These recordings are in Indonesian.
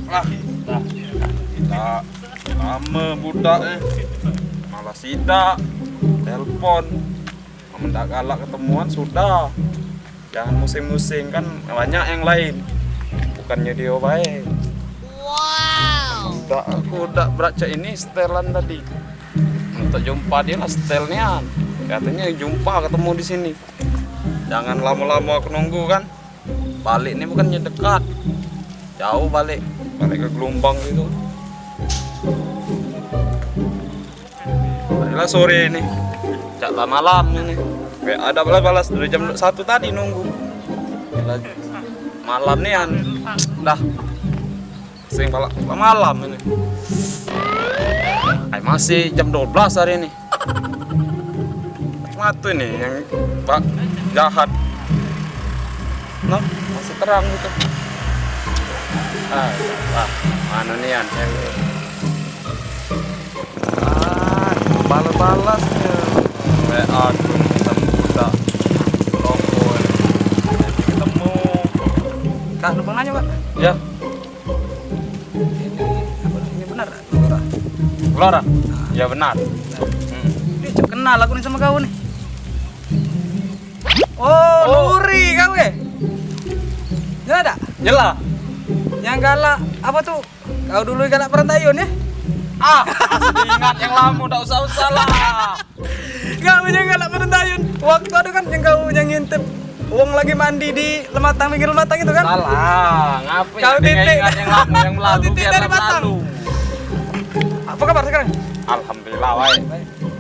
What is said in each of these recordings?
Lah, kita lama budak malah sidak telepon. Mendak galak ketemuan sudah. Jangan musing-musing kan banyak yang lain. Bukannya dia baik. Wow. Aku udah baca ini setelan tadi. Untuk jumpa dia lah setelnya. Katanya jumpa ketemu di sini. Jangan lama-lama aku nunggu kan. Balik ini bukannya dekat. Jauh balik ke Gelombang gitu. Baiklah sore ini. Caklah malam ini. Ada balas dari jam 1 tadi nunggu. Gila, malam nih an. Dah. Sing malam ini. Masih jam 12 hari ini. Matu nih yang Pak jahat. Nah, masih terang gitu. Mana nih an? Balas-balasnya. WA ketemu kita. Loko. Ketemu. Kak, numpang nanya, Pak. Ya. Ini benar, Lora? Ya benar. Ini cuma kenal aku nih sama kau nih. Oh, Nuri kau ya? Nyala ada? Nyela. Yang galak apa tuh? Kau dulu galak perantayun ya? Masih ingat yang lama, udah usah-usah lah. Kau yang galak perantayun. Waktu ada kan yang kau yang ngintip uang lagi mandi di Lematang, pinggir Lematang itu kan? Salah, ngapain? Kau titik ingat yang lama yang Kau lalu titik biar dari Batang. lalu. Apa kabar sekarang? Alhamdulillah, wae.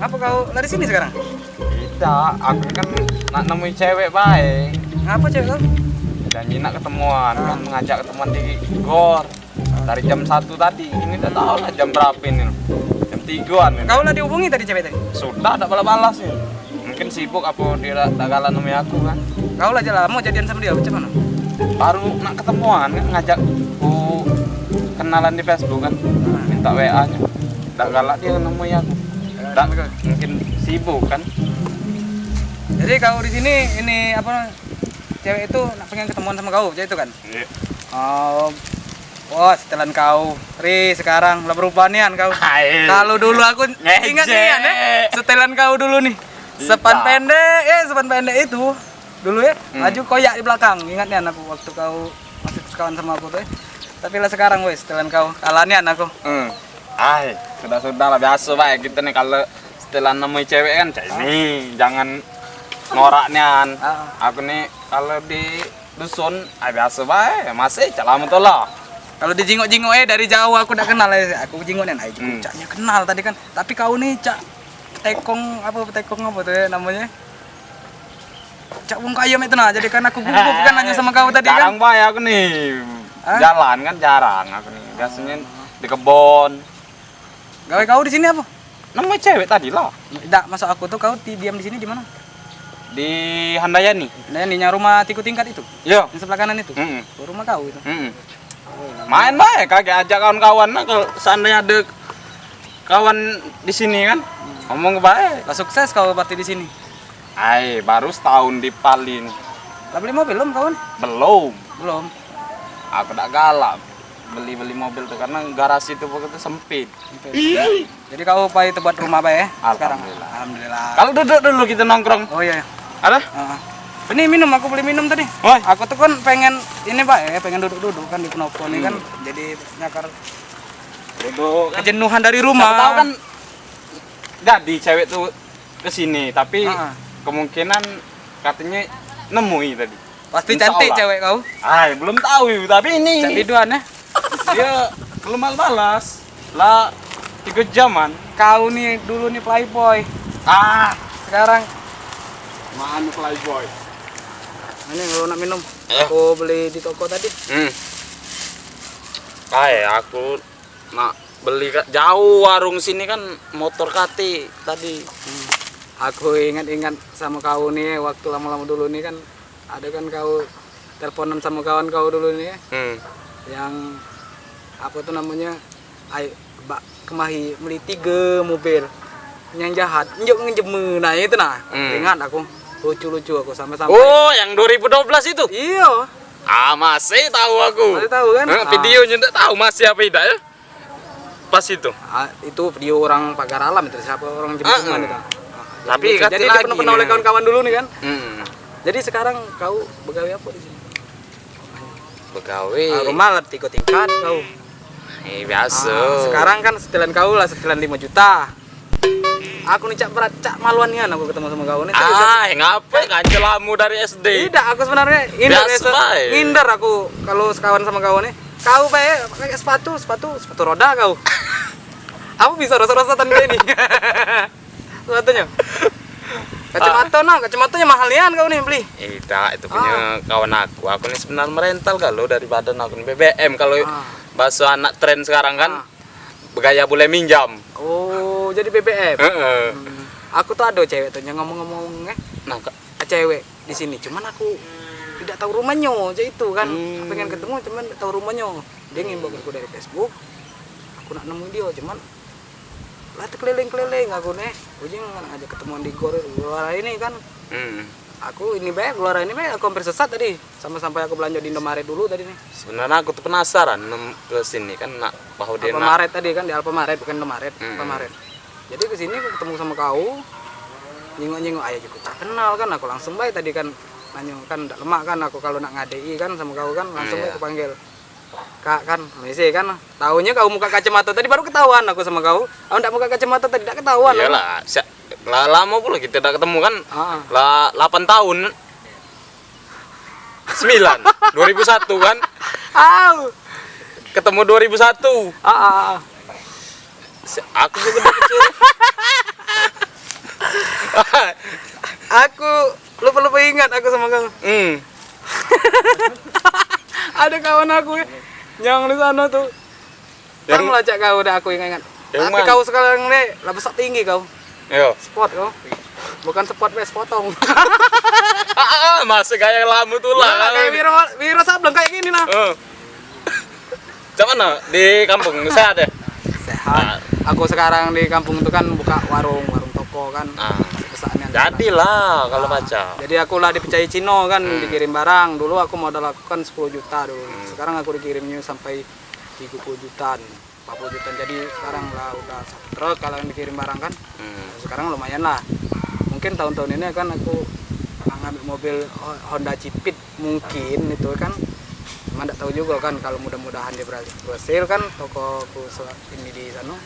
Apa kau lari sini sekarang? Tidak, aku kan nak nemuin cewek baik. Ngapa cewek kau? Janji nak ketemuan, kan ngajak ketemuan di Gor. Dari jam 1 tadi, ini udah tahu lah jam berapa ini. Jam 3-an ini. Kau lah dihubungi tadi cewek tadi? Sudah, tak balas-balas ya. Mungkin sibuk apa dia tak galan sama aku kan. Kau lah jalan, mau jadian sama dia, macam mana? Baru nak ketemuan kan, ngajak ku kenalan di Facebook kan. Minta WA-nya. Tak galak dia nemuin aku. Tak, mungkin sibuk kan. Jadi kau di sini ini apa cewek itu nak pengen ketemuan sama kau, cewek itu kan? Iya. Oh, wah setelan kau, sekarang lah berubah nian kau. Hai. Kalau dulu aku ingat nian ya, setelan kau dulu nih. Sepan pendek itu dulu ya, maju koyak di belakang. Ingat nian aku waktu kau masih sekawan sama aku tuh. Ya. Tapi lah sekarang wes setelan kau kalah nian aku. Sudah lah biasa baik kita nih kalau setelah nemuin cewek kan ini jangan norak nian. Aku nih kalau di dusun biasa baik masih lama tuh lah. Kalau dijingok-jingok dari jauh aku udah kenal ya. Aku jingok nih, caknya kenal tadi kan. Tapi kau nih cak tekong apa tuh ya namanya? Cak wong kayam itu nah. Jadi kan aku gugup kan nanya sama kau tadi kan. Jarang baik aku nih. Jalan kan jarang aku nih. Biasanya di kebon. Gawe kau di sini apa? Nemuin cewek tadi lah. Tidak, masuk aku tuh kau diam di sini di mana? Di Handayani. Nah, ini yang rumah tiku tingkat itu. Yo. Yang sebelah kanan itu. Oh, rumah kau itu. Main baik kagak ajak kawan-kawan nah, kalau seandainya ada kawan di sini kan. Ngomong baik. Lah sukses kau berarti di sini. Baru setahun di Pali nih. Lah beli mobil belum kawan? Belum. Aku tak galak beli mobil tuh karena garasi itu begitu sempit. Jadi kau pai buat rumah apa ya sekarang? Alhamdulillah. Kalau duduk dulu kita nongkrong. Oh iya. Ada? Ini minum, aku beli minum tadi. Woi. Aku tuh kan pengen ini Pak ya, pengen duduk-duduk kan di Penopo nih kan. Jadi nyakar Duduk. kejenuhan dari rumah. Tahu kan jadi cewek tuh kesini tapi kemungkinan katanya nemui tadi. Pasti Insya cantik Allah. cewek kau. Belum tahu tapi ini Cantik duaan ya. dia belum balas lah 3 jaman. Kau nih dulu nih playboy. Sekarang Mana playboy? ini kalau nak minum, aku beli di toko tadi. Aku nak beli jauh warung sini kan motor kati tadi. Aku ingat-ingat sama kau nih waktu lama-lama dulu nih kan ada kan kau teleponan sama kawan kau dulu nih ya. Yang apa tuh namanya? Kemahi beli 3 mobil yang jahat, ngejemu nah itu nah. Ingat aku lucu-lucu aku sama-sama. Oh, yang 2012 itu? Iya. Masih tahu aku. Masih tahu kan? Videonya enggak tahu masih apa tidak ya? Pas itu. Itu video orang pagar alam itu, siapa orang Jempungan itu. Tapi jadi lagi pernah oleh kawan-kawan dulu nih kan. Jadi Jadi sekarang kau begawe apa di sini? begawe. Rumah 3 tingkat kau. Biasa. Sekarang kan setelan kau lah, setelan 5 juta. Aku nih cak maluan nih aku ketemu sama kau nih. Ngapain ngancelamu dari SD? Tidak, aku sebenarnya ngindar aku kalau sekawan sama kau nih. Kau pakai sepatu roda kau. Aku bisa rasa-rasatan kayak ini. Sepatunya. Kacamatanya mahalian kau nih beli. Tidak, itu punya kawan aku. Aku nih sebenarnya merental kalau dari badan aku nih BBM kalau bahasa anak tren sekarang kan bergaya boleh minjam. Oh, jadi BBM. Aku tuh ada cewek tuh yang ngomong-ngomong cewek di sini. Cuman aku tidak tahu rumahnya, jadi itu kan. Pengen ketemu cuman tidak tahu rumahnya. Dia ngimbau aku dari Facebook. Aku nak nemu dia cuman lah keliling-keliling aku nih. Ujung ngajak ketemuan di Gelora ini kan. Aku ini Gelora ini aku hampir sesat tadi. Sampai aku belanja di Indomaret dulu tadi nih. Sebenarnya aku tuh penasaran ke sini kan bahwa dia Alfamaret tadi kan, di Alfamaret bukan Indomaret, Alfamaret. Jadi ke sini aku ketemu sama kau. Nyingok-nyingok ayah juga tak kenal kan, aku langsung baik tadi kan nanya kan ndak lemak kan aku kalau nak ngadei kan sama kau kan langsung aku panggil. Kak kan, mesti kan. Taunya kau muka kacamata tadi baru ketahuan aku sama kau. Kau ndak muka kacamata tadi tidak ketahuan. Iyalah, lama pula kita tidak ketemu kan. 8 tahun. 2001 kan. Ketemu 2001. Aku juga kecil. Aku lupa ingat aku sama kau. Ada kawan aku yang di sana tuh. Yang melacak kau udah aku ingat. Tapi kau sekarang nih lah besar tinggi kau. Yo. Spot kau. Bukan spot potong. Masih kayak lamu tuh lah. Kayak Wiro Sableng kayak gini nah. Cuman di kampung sehat ya? Sehat. Aku sekarang di kampung itu kan buka warung toko kan. Jadilah kalau baca. Jadi aku lah dipercaya Cino kan dikirim barang. Dulu aku modal lakukan 10 juta dulu. Sekarang aku dikirimnya sampai 30 jutaan, 40 jutaan. Jadi sekarang lah udah 1 truk kalau yang dikirim barang kan. Sekarang lumayan lah. Mungkin tahun-tahun ini kan aku ngambil mobil Honda Cipit mungkin itu kan. Cuma enggak tahu juga kan kalau mudah-mudahan dia berhasil kan tokoku ini di sana.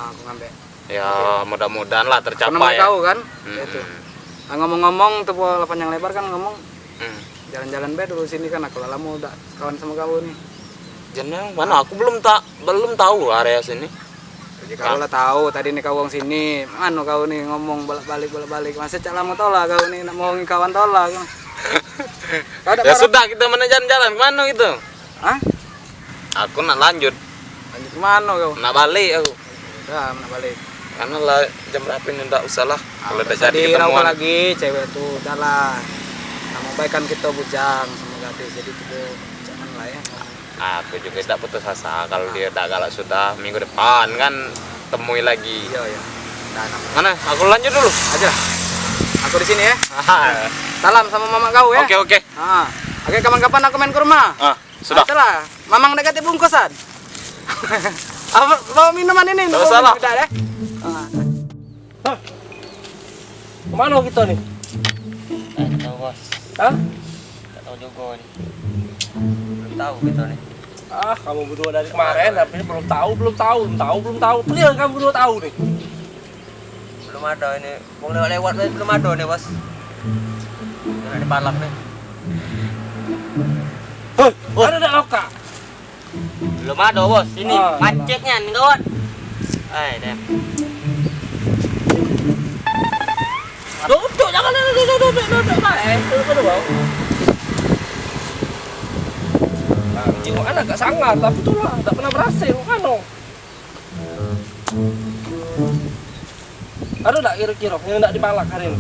Aku ngambil. Ya mudah-mudahan lah tercapai ya. Kau kan itu. Ngomong-ngomong tuh panjang lebar kan ngomong jalan-jalan be dulu sini kan aku lama udah kawan sama kau nih. Jalan mana aku belum tahu area sini. Jadi kau lah tahu tadi nih kau sini. Anu kau nih ngomong bolak-balik. Masa cak lama tola kau nih nak mau kawan tola kan. Ya sudah kita mana jalan-jalan kemana gitu? Aku nak lanjut. Lanjut kemana kau? Nak balik aku. Udah nak balik. Karena lah jam berapa ini enggak usah lah. Kalau udah jadi ketemuan lagi cewek tuh udah lah. Nama baik kan kita bujang sama gadis jadi kita jangan lah ya. Aku juga tidak putus asa kalau dia udah galak sudah minggu depan kan temui lagi. Iya. Mana? Aku lanjut dulu. Aja lah. Aku di sini ya. Salam sama mama kau ya. Oke. Oke, kapan-kapan aku main ke rumah. Sudah. Lah. Mamang dekat bungkusan. Bawa minuman ini. Tidak salah. Udah deh. Kemana kita nih? Nggak tahu bos, nggak tahu juga nih. Belum tahu kita nih. Kamu berdua dari kemarin, tapi belum tahu. Clear kamu berdua tahu nih. Belum ada ini. Mau lewat belum ada nih bos. Udah di Palak nih. Ada enggak loka? Belum ada bos. Ini macetnya nih kawan. Deh. Duduk, jangan duduk. Duduk bau. Jiwa anak agak sangar, tapi tuh lah, tak pernah berhasil kan no. Ada tak kira-kira yang tak dipalak hari ini?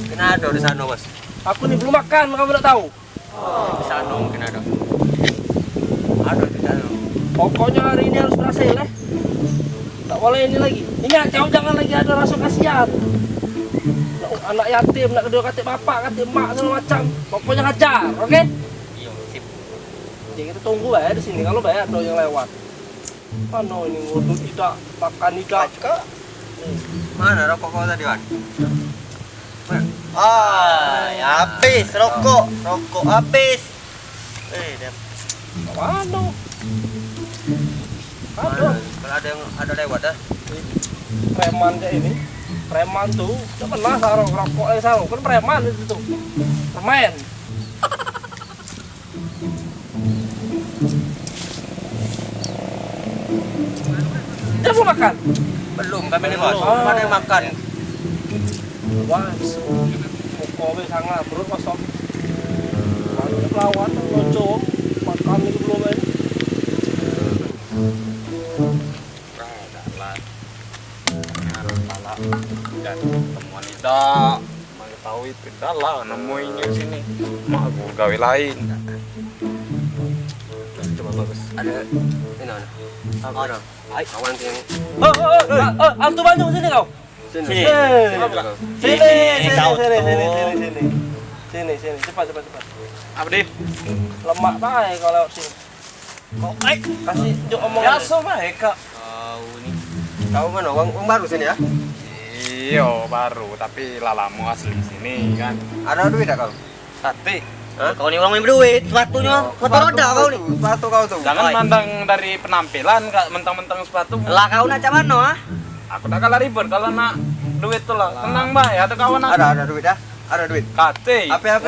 Kena ada di sana bos. Aku nih belum makan, kamu tak tahu. Di sana mungkin ada. Ada di sana. Pokoknya hari ini harus berhasil ya. Tak boleh ini lagi. Ingat, kau jangan lagi ada rasa kasihan. Anak yatim, nak kedua kata bapak, kata emak, segala macam. Pokoknya hajar, oke? Iya kita tunggu ya di sini. Kalau banyak ada yang lewat. Mana ini nguduk tidak makan tidak. Mana rokok kau tadi, Wan? Habis rokok habis. Mana? Mana? Kalau ada lewat dah. Preman deh ini. Preman tuh, udah pernah sarung rokok sarung kan preman itu tuh. Permen. Dia mau makan? Belum kami nih, Bos. Oh. Ada yang makan. Wah, pokoknya sangat perut kosong. Ada lawan, ngocom, makan itu belum ini. Dan temuan tidak mengetahui tidak lah nemuinnya sini mak aku gawe lain. Coba bagus. Ada ini mana? Apa ada? Kawan yang Antu banyak sini kau. sini. Sini, cepat. Apa deh? Lemak baik kalau lewat sini. Kau kasih juk omong. Biasa baik kak. Kau mana? Uang baru sini ya? Iya baru tapi lalamu asli sini kan. Ada duit tak kau? Tapi Kau nih orang main berduit, sepatunya motor roda kau nih. Sepatu kau tuh. jangan mandang dari penampilan kak mentang-mentang sepatu. Lah kau nak cak mana? Aku tak kalah ribet kalau nak duit tuh lah. Tenang bay atau kawan aku. Ada duit dah. Ada duit. Kate. Apa?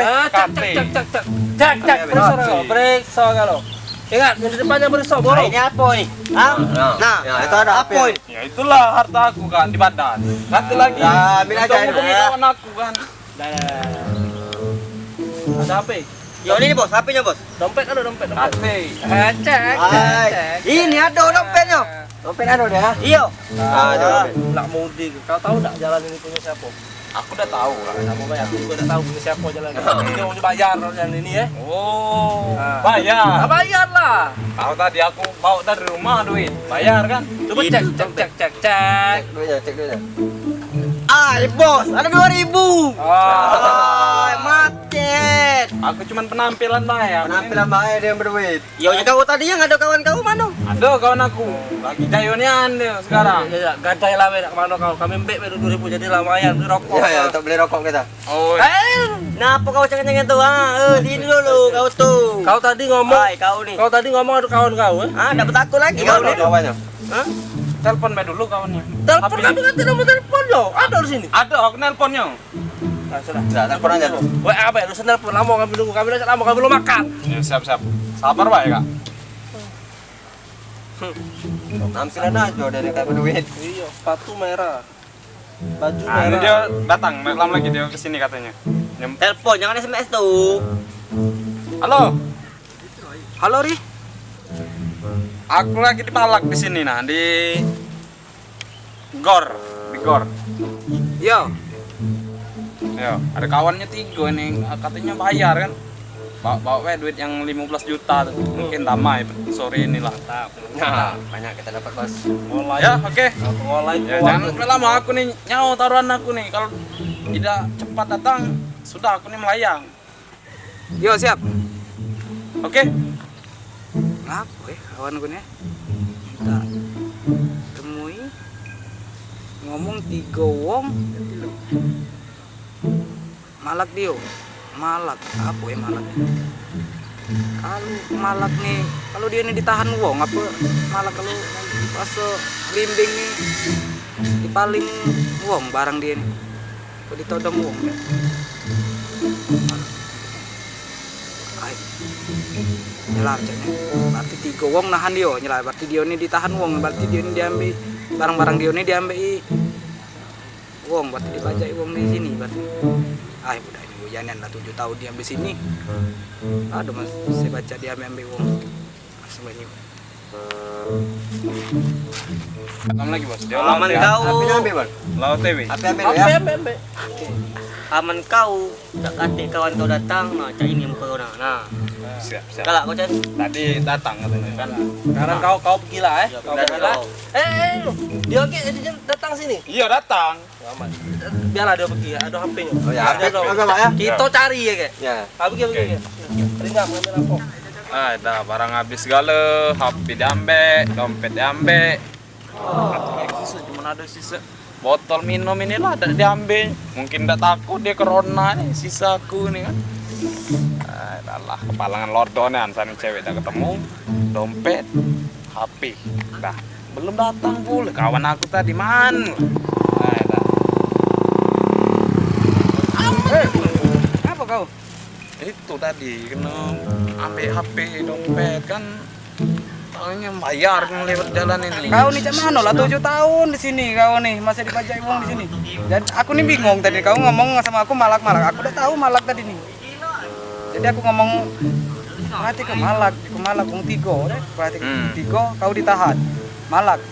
Cek, periksa kalau. Ingat, yang di depannya periksa borong. Ini apa nih? Ah? Nah, Ya, itu ada apa? Ya itulah harta aku kan di badan. Kate lagi. Ya, ambil aja ini. Hubungi kawan aku kan. Ada HP? yo ini bos, HP-nya bos. Dompet ada dompet. Kate. Cek. Ini ada dompetnya. Dompet ada dah. Iya. Coba. Nak mudik. Kau tahu tak jalan ini punya siapa? Aku udah tahu lah. Kamu bayar. Aku juga udah tahu punya siapa jalan ini. Dia mau bayar jalan ini ya. Oh, Nah, bayar. bayar lah. Tahu tadi aku bawa dari rumah duit. Bayar kan? Coba cek. Cek duitnya. Bos, ada 2000. Ah. Macet. Aku cuman penampilan bayar. Penampilan baik dia yang berduit. Yo, kau tadi yang ada kawan kau mana? Ada kawan aku. Lagi jayonian dia sekarang. Ya, gadai lah nak kemana kau? Kami mbek 2000 jadi lumayan beli rokok. Ya, untuk beli rokok kita. Oh, Kenapa kau cengeng-cengeng tuh? Sini dulu kau tuh. Kau tadi ngomong. Kau nih. Kau tadi ngomong ada kawan kau, eh? Dapat aku lagi kau nih. Kawannya. Hah? telepon bae dulu kawannya. Telepon HP. kami kan tidak mau telepon lo. Ada di sini. Ada aku nelponnya. Nah, sudah. Sudah, telepon aja. Wah, apa ya? Lu telepon lama kami nunggu. Kami lama kami belum makan. Ya, siap-siap. Sabar bae, Kak. Tampilan aja dari kayak berduit. Iya, sepatu merah. Baju Nah, ini merah. dia datang, lama lagi dia kesini katanya. Telepon, jangan SMS tuh. Halo, Halo, Ri. aku lagi di Palak di sini nah, di Gor. Yo. Yo, ada kawannya 3 ini katanya bayar kan. Bawa duit yang 15 juta tuh. Mungkin damai sore ini lah. Nah, banyak kita dapat, Bos. Ya, oke. Ngolai Ya, jangan sampai lama aku nih nyawa taruhan aku nih. Kalau tidak cepat datang, sudah aku nih melayang. Yo, siap. Oke? Apa ya kawan gue nih? Kita temui ngomong 3 wong malak dia. Malak apa ya malak? Kalau malak nih, kalau dia nih ditahan wong apa malak kalau pas bimbing nih dipaling wong barang dia nih. Kok ditodong wong ya? Ay. Nyelar caknya. Berarti 3 wong nahan dia, nyelar. Berarti dia ini ditahan wong, berarti dia ini diambil barang-barang dia ini diambil wong, berarti dibajak wong di sini berarti. Ay, udah ini guyanan lah 7 tahun diambil sini. Aduh mas, saya baca dia ambil wong. Langsung banyak. Kamu lagi, Bos. Dia Aman kau. Apinya ambil, Bos. Laut TV. Api ambil ya. Ambil. Aman kau. Tak kate kawan kau datang. Nah, cak ini muka kau nah. Siap. Galak kau, Chan. Tadi datang katanya kan. Sekarang kau pergilah Kau Udah, pergilah. Dia datang sini. Iya, datang. Aman. Biarlah dia pergi, ada HP-nya. Oh ya, Ada api dong. agak, Pak ya. Kita cari ya, Kak. Ya. Pergi. Ringgam, ambil apa? Dah barang habis segala, HP diambil, dompet diambil. Satu lagi sisa, cuma ada sisa botol minum inilah ada diambil. Mungkin dah takut dia corona nih, sisa aku nih kan. Dah lah, kepalangan lordonan sana cewek dah ketemu, dompet, HP. Dah, belum datang pula kawan aku tadi mana? Dah. Apa kau? Itu tadi kena ambil HP dompet kan taunya bayar kan lewat jalan ini. Kau nih cak mana lah 7 tahun di sini kau nih masih dipajak uang di sini. Jadi aku nih bingung tadi kau ngomong sama aku malak-malak. Aku udah tahu malak tadi nih. Jadi aku ngomong berarti ke malak wong tigo, berarti tigo kau ditahan. Malak.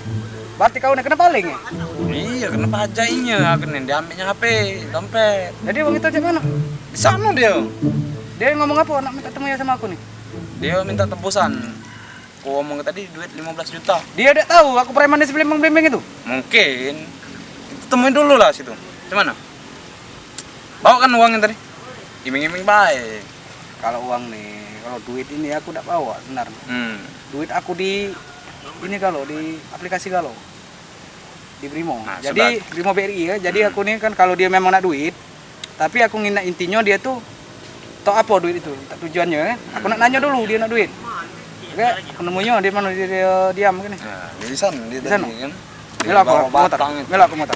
Berarti kau nih kena paling ya? Iya kena pajaknya, aku nih diambilnya HP dompet. Jadi uang itu cak mana? Di sana dia. Dia ngomong apa? Nak minta temu ya sama aku nih. Dia minta tebusan. Aku ngomong tadi duit 15 juta. Dia udah tahu aku preman di sebelum Blimbing itu. Mungkin. Kita temuin dulu lah situ. Gimana? Bawa kan uangnya tadi. Iming-iming baik. Kalau uang nih, kalau duit ini aku udah bawa benar. Duit aku di ini kalau di aplikasi kalau di Brimo. Nah, Jadi Brimo BRI ya. Jadi aku nih kan kalau dia memang nak duit, tapi aku ngindak intinya dia tuh tau apa duit itu, tak tujuannya kan. Aku nak nanya dulu dia nak duit. Oke, penemunya dia mana dia diam kan. Nah, di sana dia Di sana? tadi kan. Mila aku motor. Mila aku motor.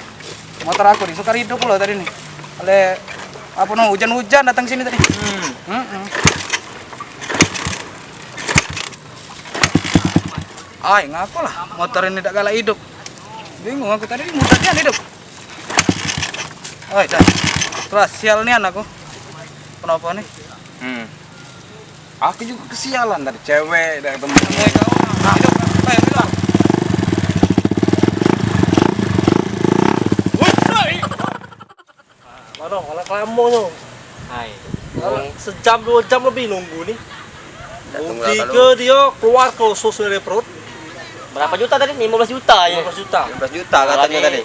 Motor aku di Sukarido pula tadi nih. Oleh apa no hujan-hujan datang sini tadi. Ay, ngaku lah motor ini tak galak hidup. Bingung aku tadi mutarnya hidup. Ay, dah. Terus sial nih aku. Kenapa nih? Aku juga kesialan dari cewek dari temen. Temui kau. Hidup. Ayo bilang. Mana malah kelamo tuh. Hai. Sejam 2 jam lebih nunggu nih. Datang Tiga dia keluar ke susu dari perut. Berapa juta tadi? 15 juta ya. 15 juta. 15 juta katanya tadi.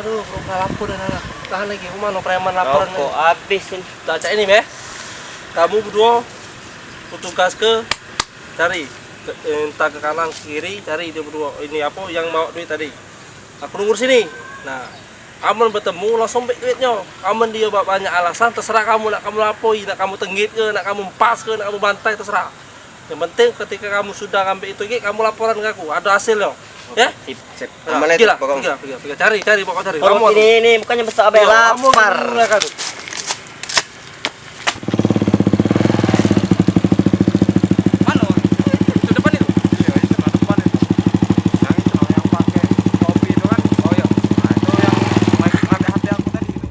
Aduh, belum lapor dan anak. Tahan lagi, mana preman laporan Rokok habis ini. Baca ini meh. Kamu berdua bertugas ke cari entah ke kanan ke kiri cari dia berdua. Ini apa yang mau duit tadi. Aku nunggu sini. Nah, aman bertemu langsung ambil duitnya. Aman dia buat banyak alasan terserah kamu nak kamu lapoi, nak kamu tenggit ke, nak kamu pas ke, nak kamu bantai terserah. Yang penting ketika kamu sudah ambil itu kamu laporan ke aku, ada hasilnya. Ya? Sip. Aman Nah, itu, pergilah, pokoknya. pergilah. Cari, pokoknya cari. Orang ini bukannya besar abel lapar. Mana? Itu depan itu. Iya, itu lah depan itu. Yang itu loh, yang pakai topi itu kan. Oh iya. Nah, itu yang hati-hati aku tadi itu.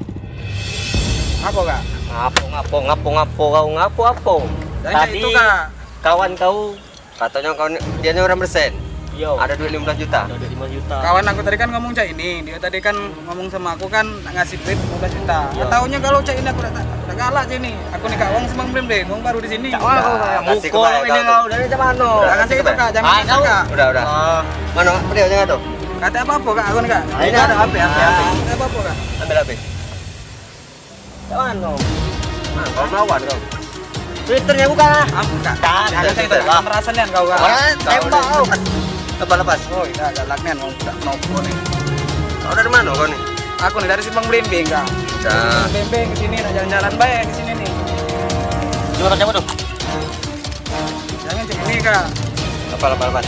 Apa kak? Ngapo kau. Tanya Tadi itu kak. kawan kau Katanya dia orang bersen. yo Ada duit 15 juta. ada 5 juta. Kawan aku tadi kan ngomong cak ini, dia tadi kan ngomong sama aku kan nak ngasih duit 15 juta. Iya. Taunya kalau cak ini aku udah galak cak ini. Aku nih kak uang sembang belum deh, uang baru di sini. Cak mana kau? Kasih Mukul kebaik ini kau kau dari mana? Jangan sih itu kak, jangan Ah, kasar kau? kak. Udah. Mana dia jangan tuh. Kata apa kak, aku nih kak. Ini ada HP. Kata apa kak? Ambil HP. Cak mana? Nah, kau melawan kau. Twitternya bukan lah. Ampun kak. Kak, Jangan sih itu Kak. kak, merasa nih kau kak. Tembak kau. Lepas. Oh iya galak nih, mau udah nopo nih. Kau dari mana kau nih? Aku nih dari Simpang Blimbing kak. Nah, Blimbing ke sini, nak jalan-jalan baik ke sini nih. Gimana siapa tuh? Jangan cak ini kak. lepas.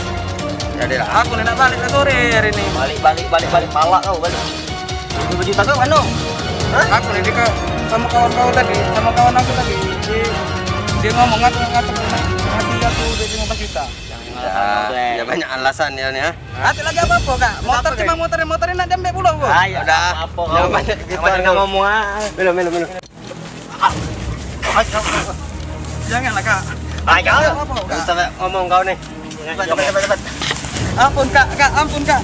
Jadi lah. Aku nih nak balik ke sore hari ini. Balik palak kau balik. 5 juta kau mana? Aku nih dia sama kawan-kawan tadi, sama kawan aku tadi. Dia ngomong aku ngasih aku duit 15 juta. Ya banyak alasan ya nih ya. Hati lagi apa kak? Motor cuma motorin nak jambek pulau kok. Ayo Udah. apa Jangan kau? banyak gitu. Jangan ngomong ah. Minum. Janganlah kak. Ayo. Apa kak? Sampai ngomong kau nih. Cepat. Ampun kak, ampun kak.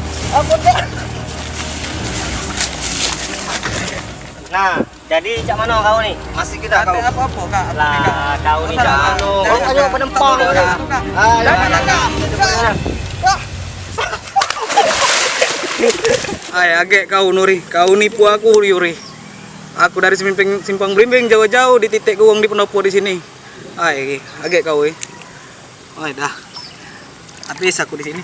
Nah, jadi cak mana kau nih? Masih kita kau. Hati apa kak? Lah, kau nih cak mana? Jangan, Kau ayo Kak. penempang. Tolong, Kak. Jangan kak. Ay, agak kau Nuri, kau nipu aku Yuri. Aku dari Simpang Blimbing jauh-jauh di titik uang di Penopo di sini. Ay, agak kau Oh, dah. Habis aku di sini.